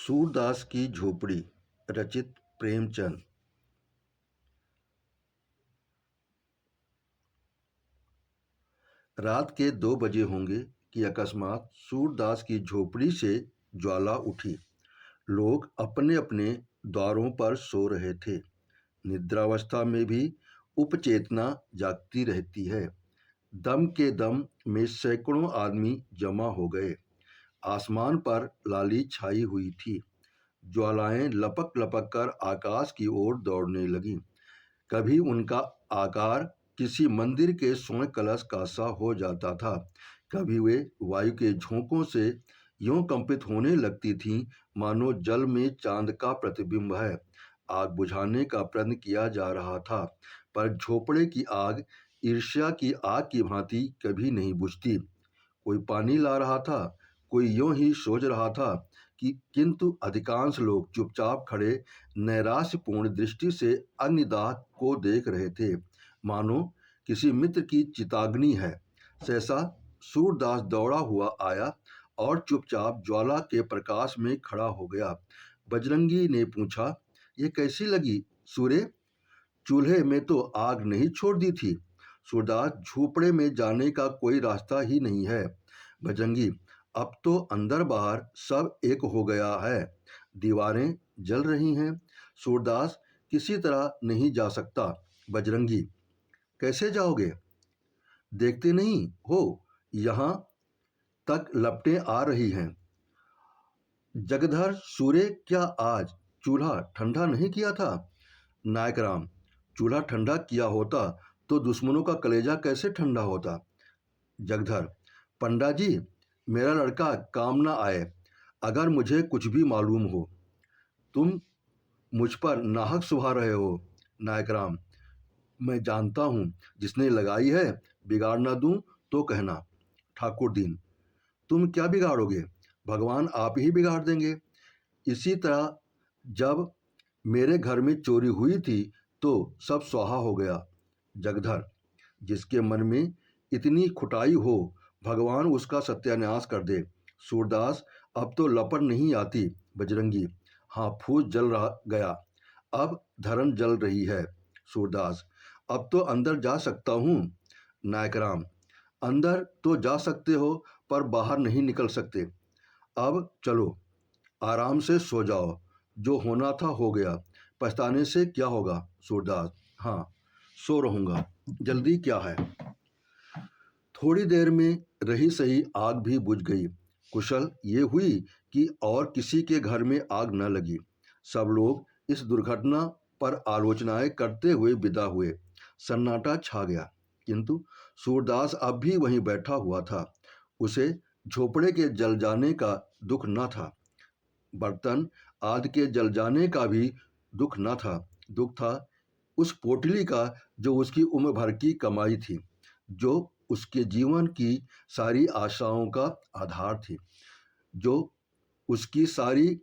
सूरदास की झोपड़ी रचित प्रेमचंद। रात के 2 बजे होंगे कि अकस्मात सूरदास की झोपड़ी से ज्वाला उठी। लोग अपने अपने द्वारों पर सो रहे थे। निद्रावस्था में भी उपचेतना जागती रहती है। दम के दम में सैकड़ों आदमी जमा हो गए। आसमान पर लाली छाई हुई थी। ज्वालाएं लपक लपक कर आकाश की ओर दौड़ने लगीं। कभी उनका आकार किसी मंदिर के स्वर्ण कलश का सा हो जाता था, कभी वे वायु के झोंकों से यूं कंपित होने लगती थीं मानो जल में चांद का प्रतिबिंब है। आग बुझाने का प्रयत्न किया जा रहा था, पर झोपड़े की आग ईर्ष्या की आग की भांति कभी नहीं बुझती। कोई पानी ला रहा था, कोई यूं ही सोच रहा था कि किंतु अधिकांश लोग चुपचाप खड़े नैराश्यपूर्ण दृष्टि से अग्निदाह को देख रहे थे, मानो किसी मित्र की चिताग्नि है। सहसा सूरदास दौड़ा हुआ आया और चुपचाप ज्वाला के प्रकाश में खड़ा हो गया। बजरंगी ने पूछा, ये कैसी लगी सूर्य? चूल्हे में तो आग नहीं छोड़ दी थी। सूरदास, झोपड़े में जाने का कोई रास्ता ही नहीं है। बजरंगी, अब तो अंदर बाहर सब एक हो गया है, दीवारें जल रही हैं। सूरदास, किसी तरह नहीं जा सकता। बजरंगी, कैसे जाओगे? देखते नहीं हो यहाँ तक लपटें आ रही हैं। जगधर, सूर्य क्या आज चूल्हा ठंडा नहीं किया था? नायक राम, चूल्हा ठंडा किया होता तो दुश्मनों का कलेजा कैसे ठंडा होता? जगधर, पंडा जी, मेरा लड़का काम ना आए अगर मुझे कुछ भी मालूम हो। तुम मुझ पर नाहक सुभा रहे हो। नायक राम, मैं जानता हूँ, जिसने लगाई है, बिगाड़ ना दूं तो कहना। ठाकुर दीन, तुम क्या बिगाड़ोगे? भगवान आप ही बिगाड़ देंगे। इसी तरह जब मेरे घर में चोरी हुई थी तो सब स्वाहा हो गया। जगधर, जिसके मन में इतनी खुटाई हो, भगवान उसका सत्यानाश कर दे। सूरदास, अब तो लपट नहीं आती। बजरंगी, हाँ, फूस जल रहा गया, अब धरन जल रही है। सूरदास, अब तो अंदर जा सकता हूँ। नायक राम, अंदर तो जा सकते हो पर बाहर नहीं निकल सकते। अब चलो, आराम से सो जाओ, जो होना था हो गया, पछताने से क्या होगा। सूरदास, हाँ, सो रहूँगा, जल्दी क्या है। थोड़ी देर में रही सही आग भी बुझ गई। कुशल ये हुई कि और किसी के घर में आग न लगी। सब लोग इस दुर्घटना पर आलोचनाएं करते हुए विदा हुए। सन्नाटा छा गया, किंतु सूरदास अब भी वहीं बैठा हुआ था। उसे झोपड़े के जल जाने का दुख न था, बर्तन आदि के जल जाने का भी दुख न था। दुख था उस पोटली का जो उसकी उम्र भर की कमाई थी, जो उसके जीवन की सारी आशाओं का आधार थी, जो उसकी सारी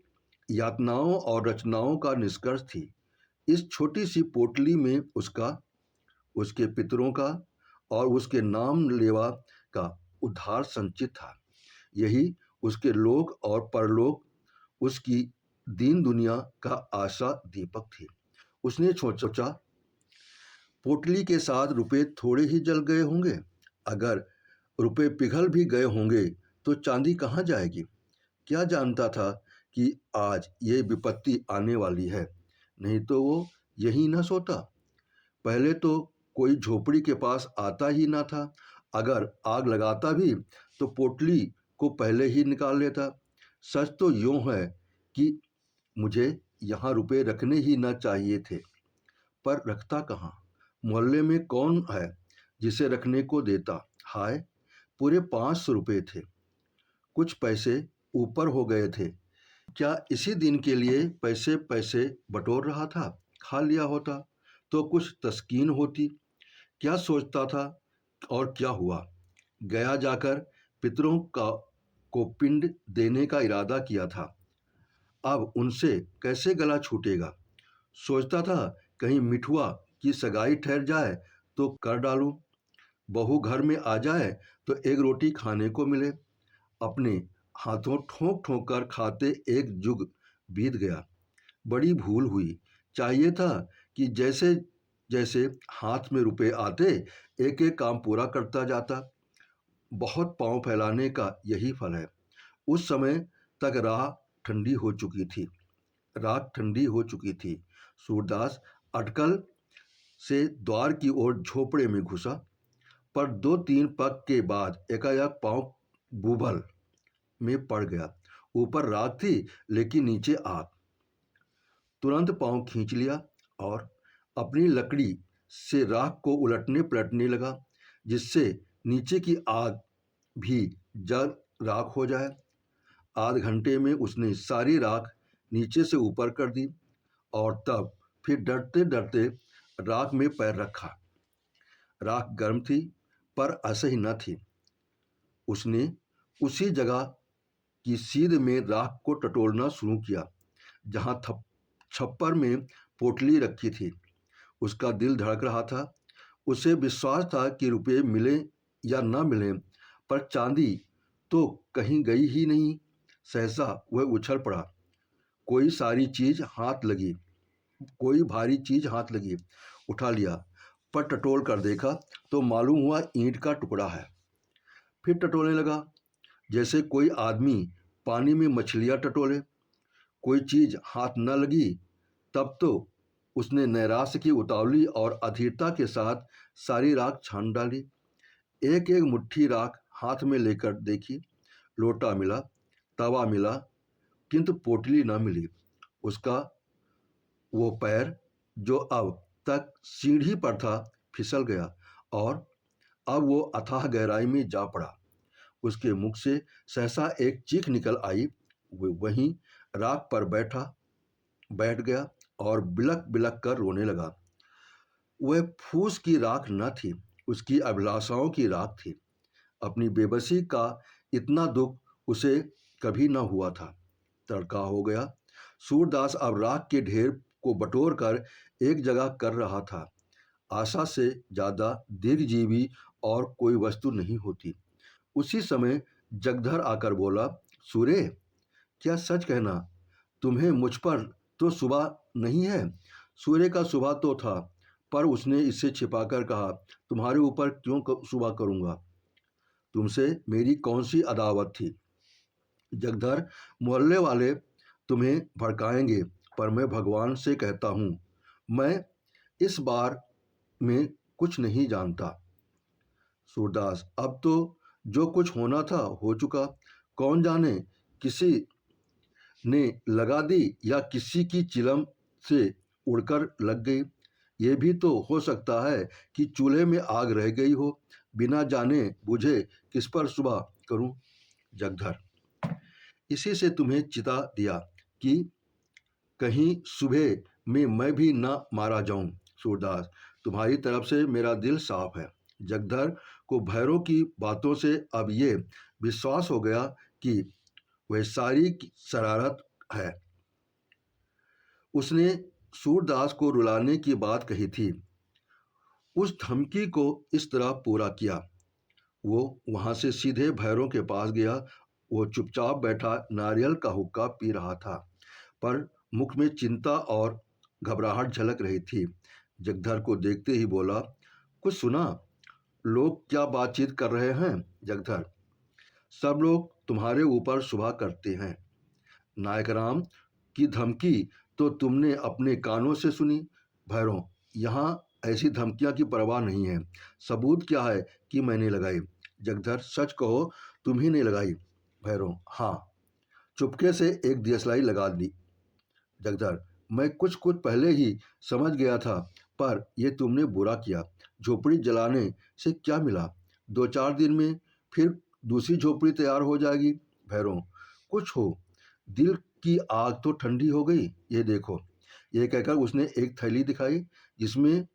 यातनाओं और रचनाओं का निष्कर्ष थी। इस छोटी सी पोटली में उसका, उसके पितरों का और उसके नाम लेवा का उद्धार संचित था। यही उसके लोक और परलोक, उसकी दीन दुनिया का आशा दीपक थी। उसने सोचा, पोटली के साथ रुपए थोड़े ही जल गए होंगे। अगर रुपए पिघल भी गए होंगे तो चांदी कहाँ जाएगी? क्या जानता था कि आज ये विपत्ति आने वाली है? नहीं तो वो यहीं न सोता। पहले तो कोई झोपड़ी के पास आता ही ना था। अगर आग लगाता भी तो पोटली को पहले ही निकाल लेता। सच तो यूं है कि मुझे यहाँ रुपए रखने ही ना चाहिए थे, पर रखता कहाँ? मोहल्ले में कौन है जिसे रखने को देता? हाय, पूरे 500 रुपये थे। कुछ पैसे ऊपर हो गए थे। क्या इसी दिन के लिए पैसे पैसे बटोर रहा था? खा लिया होता तो कुछ तस्कीन होती। क्या सोचता था और क्या हुआ? गया जाकर पितरों का को पिंड देने का इरादा किया था। अब उनसे कैसे गला छूटेगा? सोचता था कहीं मिठुआ की सगाई ठहर जाए तो कर डालूं, बहू घर में आ जाए तो एक रोटी खाने को मिले। अपने हाथों ठोंक ठोंक कर खाते एक जुग बीत गया। बड़ी भूल हुई। चाहिए था कि जैसे जैसे हाथ में रुपए आते, एक एक काम पूरा करता जाता। बहुत पांव फैलाने का यही फल है। उस समय तक ठंडी हो चुकी थी रात ठंडी हो चुकी थी। सूरदास अटकल से द्वार की ओर झोपड़े में घुसा, पर 2-3 पग के बाद एकाएक पांव बुभल में पड़ गया। ऊपर रात थी, लेकिन नीचे आग। तुरंत पांव खींच लिया और अपनी लकड़ी से राख को उलटने पलटने लगा, जिससे नीचे की आग भी जल राख हो जाए। आध घंटे में उसने सारी राख नीचे से ऊपर कर दी और तब फिर डरते डरते राख में पैर रखा। राख गर्म थी, पर असह्य न थी। उसने उसी जगह की सीध में राख को टटोलना शुरू किया जहां छप्पर में पोटली रखी थी। उसका दिल धड़क रहा था। उसे विश्वास था कि रुपये मिले या न मिले, पर चांदी तो कहीं गई ही नहीं। सहसा वह उछल पड़ा। कोई सारी चीज हाथ लगी कोई भारी चीज हाथ लगी। उठा लिया, पर टटोल कर देखा तो मालूम हुआ ईंट का टुकड़ा है। फिर टटोलने लगा, जैसे कोई आदमी पानी में मछलियां टटोले। कोई चीज हाथ न लगी। तब तो उसने नैराश्य की उतावली और अधीरता के साथ सारी राख छान डाली। एक एक मुट्ठी राख हाथ में लेकर देखी। लोटा मिला, तवा मिला, किंतु पोटली न मिली। उसका वो पैर जो अब तक सीढ़ी पर था फिसल गया और अब वो अथाह गहराई में जा पड़ा। उसके मुख से सहसा एक चीख निकल आई। वो वहीं राख पर बैठ गया और बिलक बिलक कर रोने लगा। वह फूस की राख न थी, उसकी अभिलाषाओं की राख थी। अपनी बेबसी का इतना दुख उसे कभी न हुआ था। तड़का हो गया। सूरदास अब राख के ढेर को बटोर कर एक जगह कर रहा था। आशा से ज़्यादा दीर्घजीवी और कोई वस्तु नहीं होती। उसी समय जगधर आकर बोला, सूरे, क्या सच कहना, तुम्हें मुझ पर तो सुबह नहीं है? सूर्य का सुबह तो था, पर उसने इससे छिपाकर कहा, तुम्हारे ऊपर क्यों सुबह करूंगा? तुमसे मेरी कौन सी अदावत थी? जगधर, मोहल्ले वाले तुम्हें भड़काएंगे, पर मैं भगवान से कहता हूँ, मैं इस बार में कुछ नहीं जानता। सूरदास, अब तो जो कुछ होना था हो चुका। कौन जाने किसी ने लगा दी या किसी की चिलम से उड़कर लग गई। ये भी तो हो सकता है कि चूल्हे में आग रह गई हो। बिना जाने बुझे किस पर सुबह करूं? जगधर, इसी से तुम्हें चिता दिया कि कहीं सुबह में मैं भी न मारा जाऊं। सूरदास, तुम्हारी तरफ से मेरा दिल साफ है। जगधर को भैरव की बातों से अब ये विश्वास हो गया कि वह सारी शरारत है। उसने सूरदास को रुलाने की बात कही थी, उस धमकी को इस तरह पूरा किया। वो वहां से सीधे भैरव के पास गया। वो चुपचाप बैठा नारियल का हुक्का पी रहा था, पर मुख में चिंता और घबराहट झलक रही थी। जगधर को देखते ही बोला, कुछ सुना? लोग क्या बातचीत कर रहे हैं? जगधर, सब लोग तुम्हारे ऊपर सुबह करते हैं। नायकराम की धमकी तो तुमने अपने कानों से सुनी। भैरव, यहाँ ऐसी धमकियां की परवाह नहीं है। सबूत क्या है कि मैंने लगाई? जगधर, सच कहो, तुम ही ने लगाई? भैरव, हाँ, चुपके से एक दियसलाई लगा दी। जगधर, मैं कुछ कुछ पहले ही समझ गया था, पर यह तुमने बुरा किया। झोपड़ी जलाने से क्या मिला? 2-4 दिन में फिर दूसरी झोपड़ी तैयार हो जाएगी। भैरव, कुछ हो, दिल की आग तो ठंडी हो गई। ये देखो। ये कहकर उसने एक थैली दिखाई, जिसमें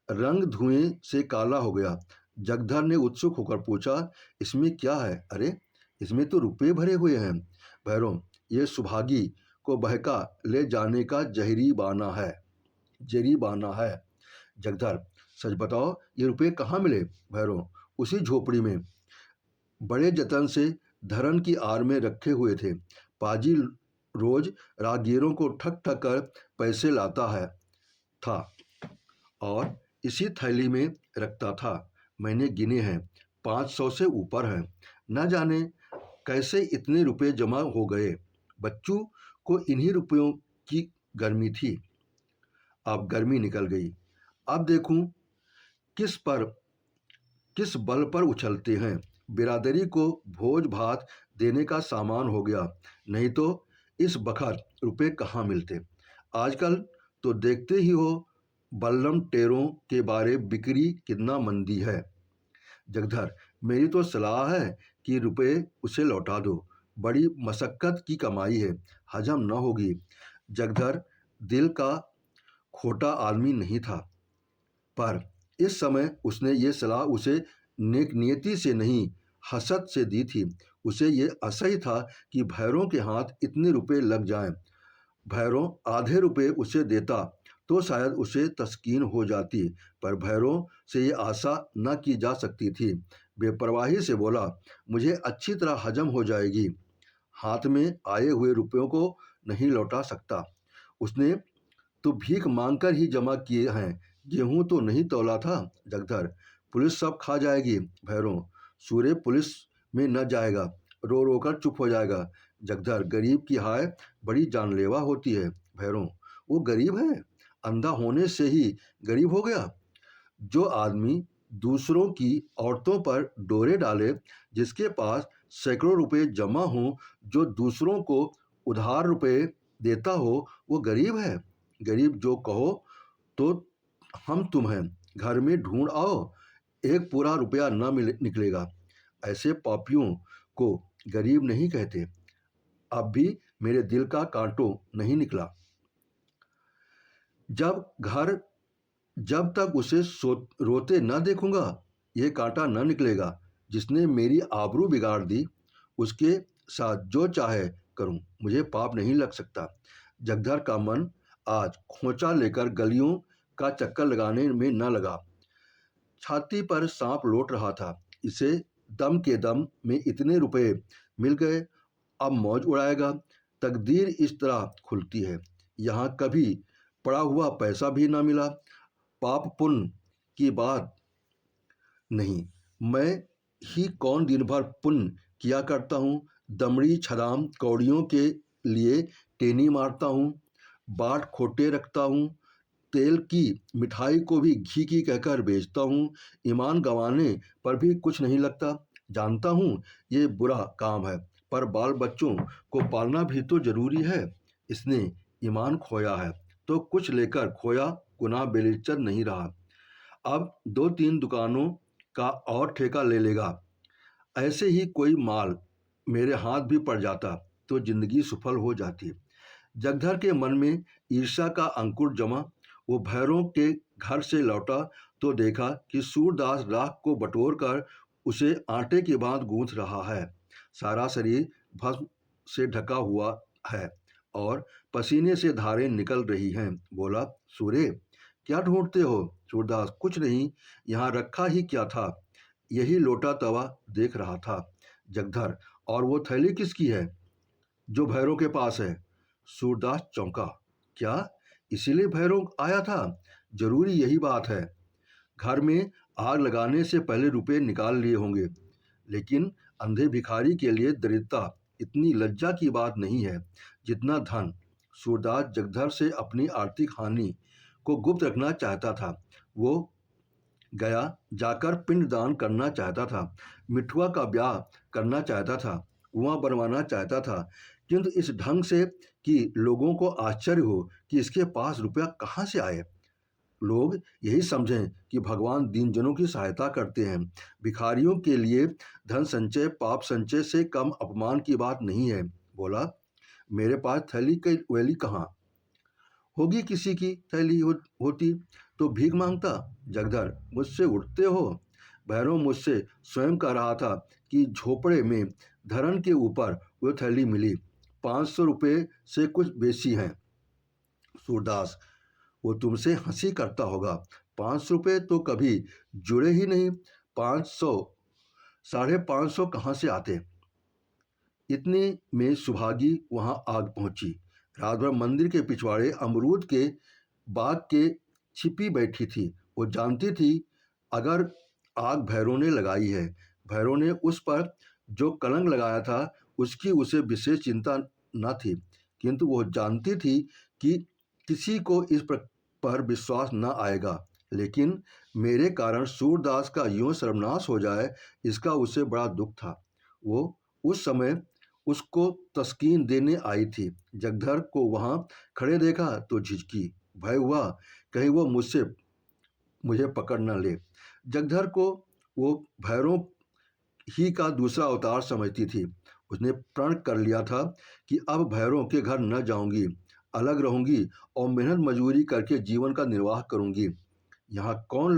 रंग धुएं से काला हो गया। जगधर ने उत्सुक होकर पूछा, इसमें क्या है? अरे, इसमें तो रुपये भरे हुए हैं। भैरव, ये सुभागी को बहका ले जाने का जहरी बाना है। जगधर, सच बताओ, ये रुपये कहाँ मिले? भैरव, उसी झोपड़ी में, बड़े जतन से धरन की आड़ में रखे हुए थे। पाजी रोज राहगीरों को ठग ठग कर पैसे लाता था और इसी थैली में रखता था। मैंने गिने हैं, 500 से ऊपर हैं। न जाने कैसे इतने रुपए जमा हो गए। बच्चू को इन्हीं रुपयों की गर्मी थी। अब गर्मी निकल गई। अब देखूं किस बल पर उछलते हैं। बिरादरी को भोज भात देने का सामान हो गया, नहीं तो इस बखत रुपए कहाँ मिलते। आजकल तो देखते ही हो बल्लम टेरों के बारे बिक्री कितना मंदी है। जगधर, मेरी तो सलाह है कि रुपए उसे लौटा दो। बड़ी मशक्कत की कमाई है, हजम न होगी। जगधर दिल का खोटा आदमी नहीं था, पर इस समय उसने ये सलाह उसे नेक नियति से नहीं, हसद से दी थी। उसे ये असह्य था कि भैरों के हाथ इतने रुपए लग जाएं। भैरों आधे रुपए उसे देता तो शायद उसे तस्कीन हो जाती, पर भैरों से ये आशा न की जा सकती थी। बेपरवाही से बोला, मुझे अच्छी तरह हजम हो जाएगी, हाथ में आए हुए रुपयों को नहीं लौटा सकता। उसने तो भीख मांगकर ही जमा किए हैं, गेहूं तो नहीं तौला था। जगधर, पुलिस सब खा जाएगी। भैरों, सूर्य पुलिस में न जाएगा, रो रो कर चुप हो जाएगा। जगधर, गरीब की हाय बड़ी जानलेवा होती है। भैरों, वो गरीब है, अंधा होने से ही गरीब हो गया। जो आदमी दूसरों की औरतों पर डोरे डाले, जिसके पास सैकड़ों रुपए जमा हों, जो दूसरों को उधार रुपए देता हो, वो गरीब है। गरीब जो कहो तो हम तुम हैं, घर में ढूंढ आओ, एक पूरा रुपया न निकलेगा। ऐसे पापियों को गरीब नहीं कहते। अब भी मेरे दिल का कांटो नहीं निकला। जब तक उसे रोते न देखूंगा, ये कांटा न निकलेगा। जिसने मेरी आबरू बिगाड़ दी, उसके साथ जो चाहे करूं, मुझे पाप नहीं लग सकता। जगधर का मन आज खोंचा लेकर गलियों का चक्कर लगाने में न लगा। छाती पर सांप लौट रहा था। इसे दम के दम में इतने रुपए मिल गए, अब मौज उड़ाएगा। तकदीर इस तरह खुलती है। यहाँ कभी पड़ा हुआ पैसा भी ना मिला। पाप पुण्य की बात नहीं, मैं ही कौन दिन भर पुण्य किया करता हूँ। दमड़ी छदाम कौड़ियों के लिए टेनी मारता हूँ, बाट खोटे रखता हूँ, तेल की मिठाई को भी घी की कहकर बेचता हूँ। ईमान गंवाने पर भी कुछ नहीं लगता। जानता हूँ ये बुरा काम है, पर बाल बच्चों को पालना भी तो जरूरी है। इसने ईमान खोया है तो कुछ लेकर खोया गुनाह बेलिज्जत नहीं रहा। अब 2-3 दुकानों का और ठेका ले लेगा। ऐसे ही कोई माल मेरे हाथ भी पड़ जाता तो जिंदगी सफल हो जाती। जगधर के मन में ईर्ष्या का अंकुर जमा। वो भैरों के घर से लौटा तो देखा कि सूरदास राख को बटोर कर उसे आटे की बांध गूंथ रहा है। सारा शरीर भस्म से ढका हुआ है और पसीने से धारें निकल रही हैं। बोला, सूर्य क्या ढूंढते हो? सूरदास, कुछ नहीं, यहाँ रखा ही क्या था, यही लोटा तवा देख रहा था। जगधर, और वो थैली किसकी है जो भैरों के पास है? सूरदास चौंका। क्या इसीलिए भैरों आया था? जरूरी यही बात है। घर में आग लगाने से पहले रुपए निकाल लिए होंगे, लेकिन अंधे भिखारी के लिए दरिद्रता इतनी लज्जा की बात नहीं है जितना धन। सूरदास जगधर से अपनी आर्थिक हानि को गुप्त रखना चाहता था। वो गया जाकर पिंडदान करना चाहता था, मिठुआ का ब्याह करना चाहता था, कुआं बनवाना चाहता था, किंतु इस ढंग से कि लोगों को आश्चर्य हो कि इसके पास रुपया कहाँ से आए। लोग यही समझें कि भगवान दीनजनों की सहायता करते हैं। भिखारियों के लिए धन संचय पाप संचय से कम अपमान की बात नहीं है। बोला, मेरे पास थैली की वैली कहाँ होगी? किसी की थैली होती तो भीख मांगता। जगधर, मुझसे उठते हो? भैरव मुझसे स्वयं कह रहा था कि झोपड़े में धरन के ऊपर वो थैली मिली, 500 रुपये से कुछ बेची हैं। सूरदास, वो तुमसे हंसी करता होगा। 500 रुपये तो कभी जुड़े ही नहीं। 500 550 कहाँ से आते? इतने में सुभागी वहां आग पहुंची। रात भर मंदिर के पिछवाड़े अमरूद के बाग के छिपी बैठी थी। वो जानती थी अगर आग भैरव ने लगाई है, भैरव ने उस पर जो कलंक लगाया था उसकी उसे विशेष चिंता न थी, किंतु वो जानती थी कि किसी को इस पर विश्वास न आएगा। लेकिन मेरे कारण सूरदास का यूं सर्वनाश हो जाए, इसका उसे बड़ा दुख था। वो उस समय उसको तस्कीन देने आई थी। जगधर को वहां खड़े देखा तो झिझकी, भय हुआ कहीं वो मुझे पकड़ न ले। जगधर को वो भैरव ही का दूसरा अवतार समझती थी। उसने प्रण कर लिया था कि अब भैरव के घर न जाऊंगी, अलग रहूंगी और मेहनत मजदूरी करके जीवन का निर्वाह करूंगी। यहाँ कौन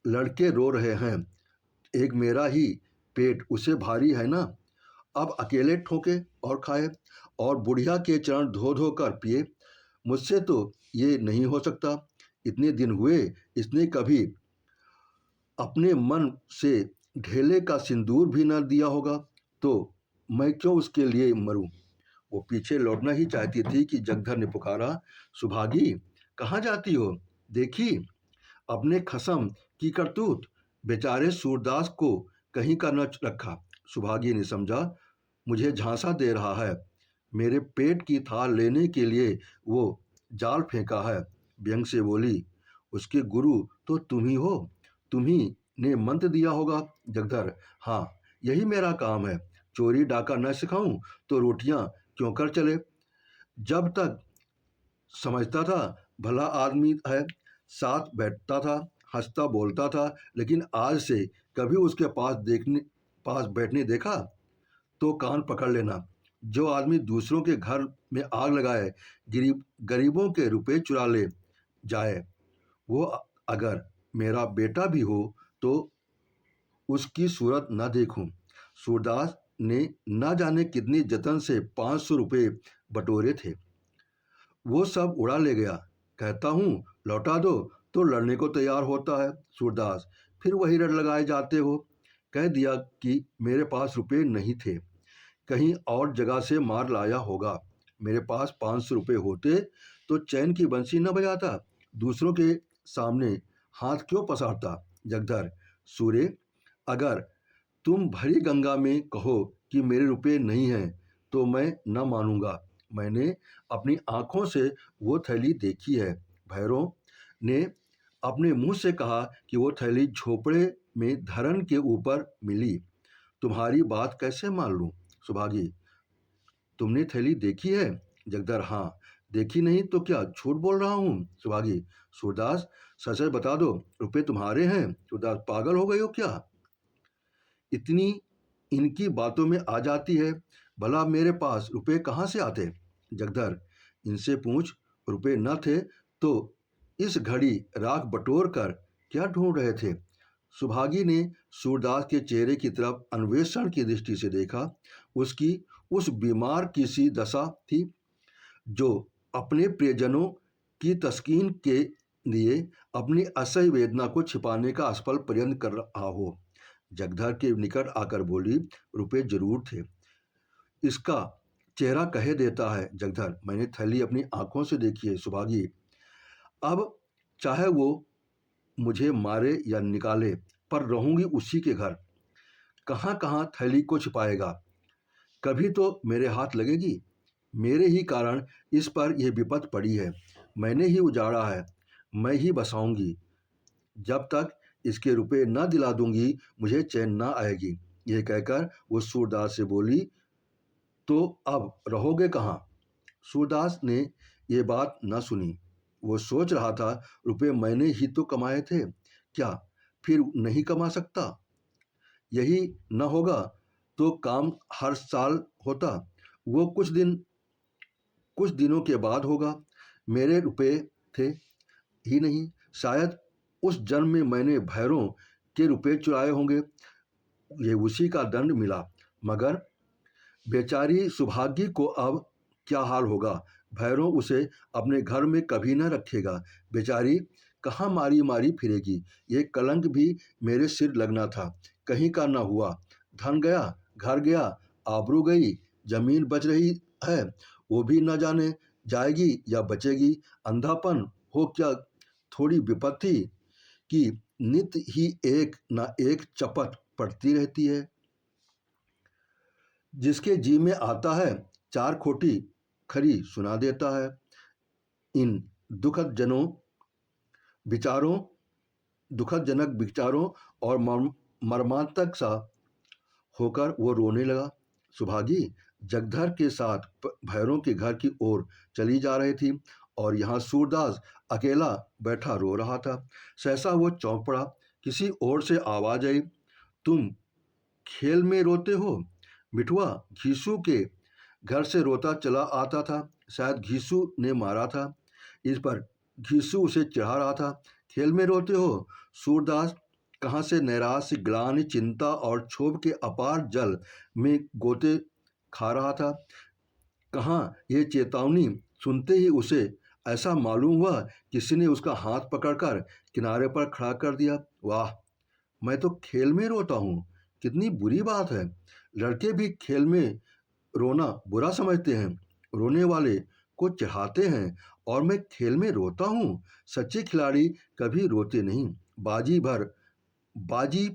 लड़के रो रहे हैं, एक मेरा ही पेट उसे भारी है ना। अब अकेले ठोके और खाए और बुढ़िया के चरण धो धो कर पिए। मुझसे तो ये नहीं हो सकता। इतने दिन हुए इसने कभी अपने मन से ढेले का सिंदूर भी न दिया होगा, तो मैं क्यों उसके लिए मरूं। वो पीछे लौटना ही चाहती थी कि जगधर ने पुकारा, सुभागी कहाँ जाती हो, देखी अपने खसम की करतूत। बेचारे सूरदास को कहीं का न रखा। सुभागी ने समझा मुझे झांसा दे रहा है, मेरे पेट की थाल लेने के लिए वो जाल फेंका है। व्यंग से बोली, उसके गुरु तो तुम ही हो, तुम ही ने मंत्र दिया होगा। जगधर, हाँ यही मेरा काम है। चोरी डाका न सिखाऊं तो रोटियां क्यों कर चले। जब तक समझता था भला आदमी है, साथ बैठता था, हंसता बोलता था, लेकिन आज से कभी उसके पास बैठने देखा तो कान पकड़ लेना। जो आदमी दूसरों के घर में आग लगाए, गरीबों के रुपए चुरा ले जाए, वो अगर मेरा बेटा भी हो तो उसकी सूरत न देखूं। सूरदास ने न जाने कितनी जतन से 500 रुपये बटोरे थे, वो सब उड़ा ले गया। कहता हूँ लौटा दो तो लड़ने को तैयार होता है। सूरदास, फिर वही रट लगाए जाते हो। कह दिया कि मेरे पास रुपए नहीं थे, कहीं और जगह से मार लाया होगा। मेरे पास 500 रुपये होते तो चैन की बंसी न बजाता, दूसरों के सामने हाथ क्यों पसारता। जगधर, सूर्य अगर तुम भरी गंगा में कहो कि मेरे रुपए नहीं हैं तो मैं न मानूंगा। मैंने अपनी आंखों से वो थैली देखी है। भैरव ने अपने मुंह से कहा कि वो थैली झोपड़े में धरन के ऊपर मिली। तुम्हारी बात कैसे मान लूं। सुभागी, तुमने थैली देखी है। जगदर, हाँ देखी नहीं तो क्या झूठ बोल रहा हूँ। सुभागी, सूरदास सच सच बता दो, रुपए तुम्हारे हैं। सूरदास, पागल हो गए हो क्या, इतनी इनकी बातों में आ जाती है। भला मेरे पास रुपए कहाँ से आते। जगदर, इनसे पूछ, रुपए न थे तो इस घड़ी राख बटोर कर क्या ढूंढ रहे थे। सुभागी ने सूरदास के चेहरे की तरफ अन्वेषण की दृष्टि से देखा। उसकी उस बीमार की सी दशा थी जो अपने प्रियजनों की तस्कीन के लिए अपनी असह्य वेदना को छिपाने का असफल प्रयत्न कर रहा हो। जगधर के निकट आकर बोली, रुपए जरूर थे, इसका चेहरा कहे देता है। जगधर, मैंने थैली अपनी आंखों से देखी है। सुभागी, अब चाहे वो मुझे मारे या निकाले, पर रहूंगी उसी के घर। कहाँ कहाँ थैली को छिपाएगा, कभी तो मेरे हाथ लगेगी। मेरे ही कारण इस पर यह विपत पड़ी है, मैंने ही उजाड़ा है, मैं ही बसाऊंगी। जब तक इसके रुपए न दिला दूंगी मुझे चैन न आएगी। यह कहकर वो सूरदास से बोली, तो अब रहोगे कहाँ। सूरदास ने ये बात न सुनी। वो सोच रहा था, रुपए मैंने ही तो कमाए थे, क्या फिर नहीं कमा सकता। यही न होगा तो काम हर साल होता, वो कुछ दिनों के बाद होगा। मेरे रुपए थे ही नहीं, शायद उस जन्म में मैंने भैरों के रुपए चुराए होंगे, ये उसी का दंड मिला। मगर बेचारी सुभागी को अब क्या हाल होगा। भैरव उसे अपने घर में कभी न रखेगा। बेचारी कहाँ मारी मारी फिरेगी। ये कलंक भी मेरे सिर लगना था, कहीं का न हुआ। धन गया, घर गया, आबरू गई, जमीन बच रही है वो भी न जाने जाएगी या बचेगी, अंधापन हो क्या थोड़ी विपत्ति कि नित्य ही एक न एक चपत पड़ती रहती है। जिसके जी में आता है चार खोटी खरी सुना देता है। इन दुखद जनों विचारों दुखदजनक विचारों और मर्मांतक सा होकर वो रोने लगा। सुभागी जगधर के साथ भैरों के घर की ओर चली जा रही थी और यहाँ सूरदास अकेला बैठा रो रहा था। सहसा वो चौंक पड़ा। किसी ओर से आवाज आई, तुम खेल में रोते हो? मिठुआ घीसू के घर से रोता चला आता था। शायद घीसू ने मारा था। इस पर घीसू उसे चिढ़ा रहा था। खेल में रोते हो? सूरदास कहाँ से नैराश्य, ग्लानि, चिंता और क्षोभ के अपार जल में गोते खा रहा था। कहाँ ये चेतावनी सुनते ही उसे ऐसा मालूम हुआ किसी ने उसका हाथ पकड़कर किनारे पर खड़ा कर दिया। वाह, मैं तो खेल में रोता हूँ, कितनी बुरी बात है। लड़के भी खेल में रोना बुरा समझते हैं, रोने वाले को चिढ़ाते हैं, और मैं खेल में रोता हूँ। सच्चे खिलाड़ी कभी रोते नहीं, बाजी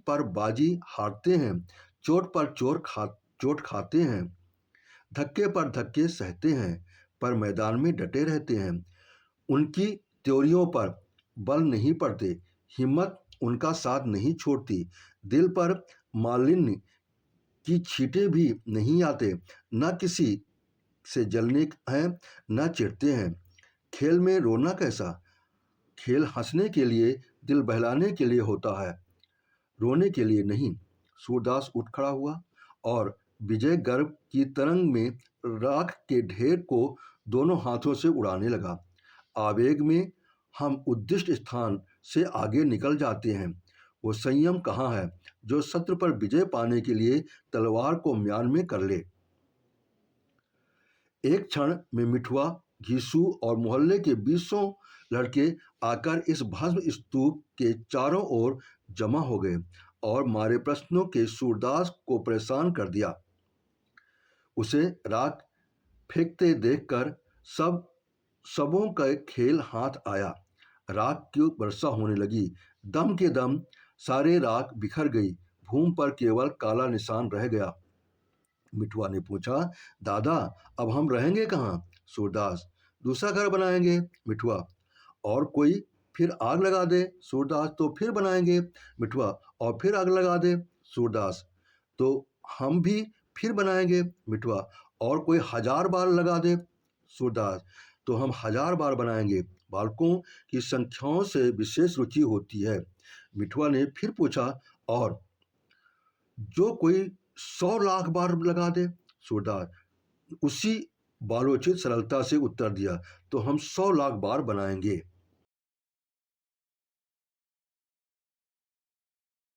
पर बाजी हारते हैं, चोट खाते हैं, धक्के पर धक्के सहते हैं, पर मैदान में डटे रहते हैं। उनकी त्योरियों पर बल नहीं पड़ते, हिम्मत उनका साथ नहीं छोड़ती, दिल पर मालिन्य की छींटे भी नहीं आते, न किसी से जलने हैं न चिढ़ते हैं। खेल में रोना कैसा? खेल हंसने के लिए, दिल बहलाने के लिए होता है, रोने के लिए नहीं। सूरदास उठ खड़ा हुआ और विजय गर्व की तरंग में राख के ढेर को दोनों हाथों से उड़ाने लगा। आवेग में हम उद्दिष्ट स्थान से आगे निकल जाते हैं। वो संयम कहाँ है जो शत्रु पर विजय पाने के लिए तलवार को म्यान में कर ले। एक क्षण में मिठुआ, घीसू और मोहल्ले के 20 लड़के आकर इस भस्म स्तूप के चारों ओर जमा हो गए और मारे प्रश्नों के सूरदास को परेशान कर दिया। उसे राख फेंकते देखकर सबों का खेल हाथ आया। राख की वर्षा होने लगी। दम के दम सारे राख बिखर गई। भूमि पर केवल काला निशान रह गया। मिठुआ ने पूछा, दादा अब हम रहेंगे कहाँ? सूरदास, दूसरा घर बनाएंगे। मिठुआ, और कोई फिर आग लगा दे। सूरदास, तो फिर बनाएंगे। मिठुआ, और फिर आग लगा दे। सूरदास, तो हम भी फिर बनाएंगे। मिठुआ, और कोई 1000 बार लगा दे। सूरदास, तो हम 1000 बार बनाएंगे। बालकों की संख्याओं से विशेष रुचि होती है। मिठुआ ने फिर पूछा, और जो कोई 100 लाख बार लगा दे। सूरदास उसी बालोचित सरलता से उत्तर दिया, तो हम 100 लाख बार बनाएंगे।